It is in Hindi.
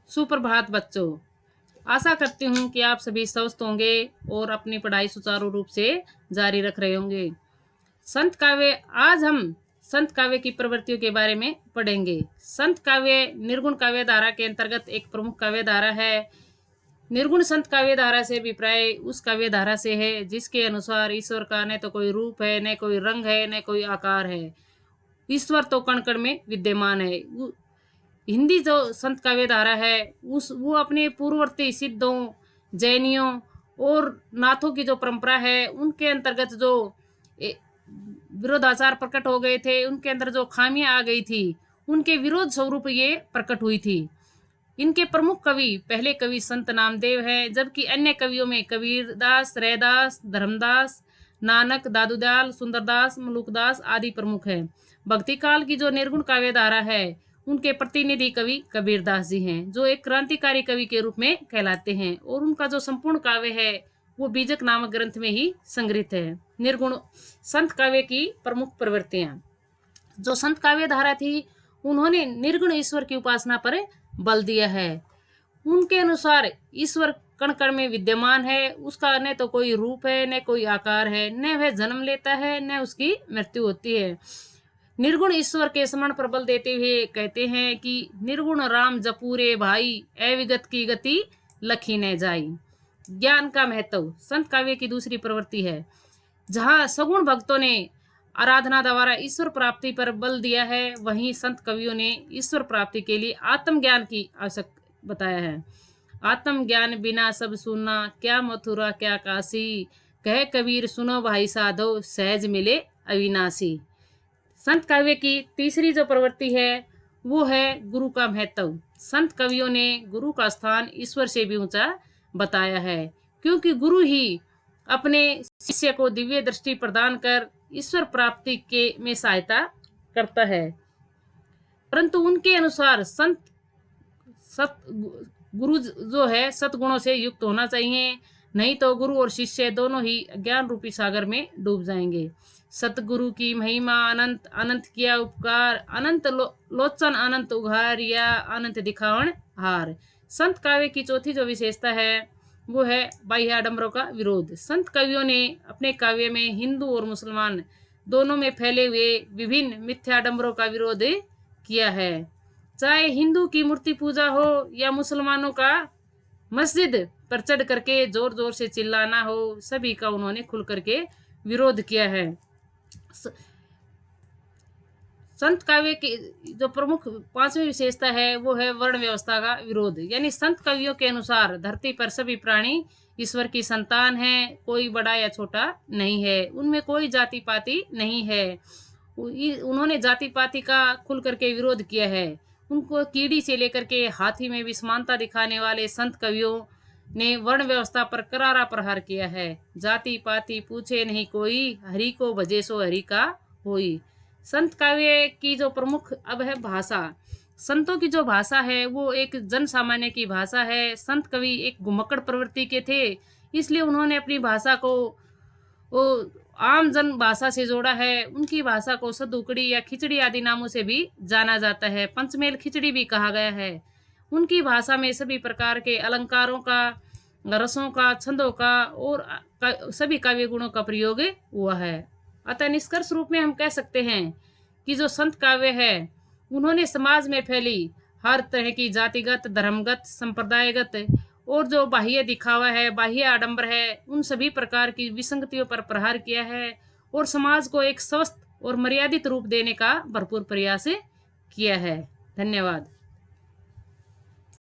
सुप्रभात बच्चों। आशा करती हूँ कि आप सभी स्वस्थ होंगे और अपनी पढ़ाई सुचारू रूप से जारी रख रहे होंगे। संत काव्य, आज हम संत काव्य की प्रवृत्तियों के बारे में पढ़ेंगे। संत काव्य निर्गुण काव्य धारा के अंतर्गत एक प्रमुख काव्य धारा है। निर्गुण संत काव्य धारा से अभिप्राय उस काव्य धारा से है जिसके अनुसार ईश्वर का न तो कोई रूप है, न कोई रंग है, न कोई आकार है। ईश्वर तो कण कण में विद्यमान है। हिंदी जो संत काव्य धारा है वो अपने पूर्ववर्ती सिद्धों, जैनियों और नाथों की जो परंपरा है उनके अंतर्गत जो विरोधाचार प्रकट हो गए थे, उनके अंदर जो खामियां आ गई थी, उनके विरोध स्वरूप ये प्रकट हुई थी। इनके प्रमुख कवि पहले कवि संत नामदेव हैं, जबकि अन्य कवियों में कबीरदास, रैदास, धर्मदास, नानक, दादूदयाल, सुंदरदास, मलुकदास आदि प्रमुख हैं। भक्ति काल की जो निर्गुण काव्य धारा है उनके प्रतिनिधि कवि कबीरदास जी हैं, जो एक क्रांतिकारी कवि के रूप में कहलाते हैं, और उनका जो संपूर्ण काव्य है वो बीजक नामक ग्रंथ में ही संग्रहित है। निर्गुण संत काव्य की प्रमुख प्रवृत्तियां। जो संत काव्य धारा थी उन्होंने निर्गुण ईश्वर की उपासना पर बल दिया है। उनके अनुसार ईश्वर कण कण में विद्यमान है, उसका न तो कोई रूप है, न कोई आकार है, न वह जन्म लेता है, न उसकी मृत्यु होती है। निर्गुण ईश्वर के स्मरण पर बल देते हुए कहते हैं कि निर्गुण राम जपूरे भाई, अविगत की गति लखी न जाई। ज्ञान का महत्व संत काव्य की दूसरी प्रवृत्ति है। जहाँ सगुण भक्तों ने आराधना द्वारा ईश्वर प्राप्ति पर बल दिया है, वहीं संत कवियों ने ईश्वर प्राप्ति के लिए आत्मज्ञान की आवश्यक बताया है। आत्मज्ञान बिना सब सुनना, क्या मथुरा क्या काशी, कह कबीर सुनो भाई साधो, सहज मिले अविनाशी। संत काव्य की तीसरी जो प्रवृत्ति है वो है गुरु का महत्व। संत कवियों ने गुरु का स्थान ईश्वर से भी ऊंचा बताया है, क्योंकि गुरु ही अपने शिष्य को दिव्य दृष्टि प्रदान कर ईश्वर प्राप्ति के में सहायता करता है। परंतु उनके अनुसार गुरु जो है सतगुणों से युक्त होना चाहिए, नहीं तो गुरु और शिष्य दोनों ही ज्ञान रूपी सागर में डूब जाएंगे। सतगुरु की महिमा अनंत, अनंत किया उपकार, अनंत लोचन अनंत उघार, या अनंत दिखावन हार। संत काव्य की चौथी जो विशेषता है वो है बाह्य आडंबरों का विरोध। संत कवियों ने अपने काव्य में हिंदू और मुसलमान दोनों में फैले हुए विभिन्न मिथ्याडंबरों का विरोध किया है। चाहे हिंदू की मूर्ति पूजा हो या मुसलमानों का मस्जिद पर चढ़ करके जोर जोर से चिल्लाना हो, सभी का उन्होंने खुल करके विरोध किया है। संत काव्य की जो प्रमुख पांचवी विशेषता है वो है वर्ण व्यवस्था का विरोध। यानी संत कवियों के अनुसार धरती पर सभी प्राणी ईश्वर की संतान हैं, कोई बड़ा या छोटा नहीं है, उनमें कोई जाति पाति नहीं है। उन्होंने जाति पाति का खुल करके विरोध किया है। उनको कीड़ी से लेकर के हाथी में भी समानता दिखाने वाले संत कवियों ने वर्ण व्यवस्था पर करारा प्रहार किया है। जाति पाति पूछे नहीं कोई, हरि को भजे सो हरि का होई। संत काव्य की जो प्रमुख अब है भाषा। संतों की जो भाषा है वो एक जन सामान्य की भाषा है। संत कवि एक घुमक्कड़ प्रवृत्ति के थे, इसलिए उन्होंने अपनी भाषा को आम जन भाषा से जोड़ा है। उनकी भाषा को सदुकड़ी या खिचड़ी आदि नामों से भी जाना जाता है, पंचमेल खिचड़ी भी कहा गया है। उनकी भाषा में सभी प्रकार के अलंकारों का, रसों का, छंदों का और सभी काव्य गुणों का प्रयोग हुआ है। अतः निष्कर्ष रूप में हम कह सकते हैं कि जो संत काव्य है उन्होंने समाज में फैली हर तरह की जातिगत, धर्मगत, संप्रदायगत और जो बाह्य दिखावा है, बाह्य आडंबर है, उन सभी प्रकार की विसंगतियों पर प्रहार किया है और समाज को एक स्वस्थ और मर्यादित रूप देने का भरपूर प्रयास किया है। धन्यवाद।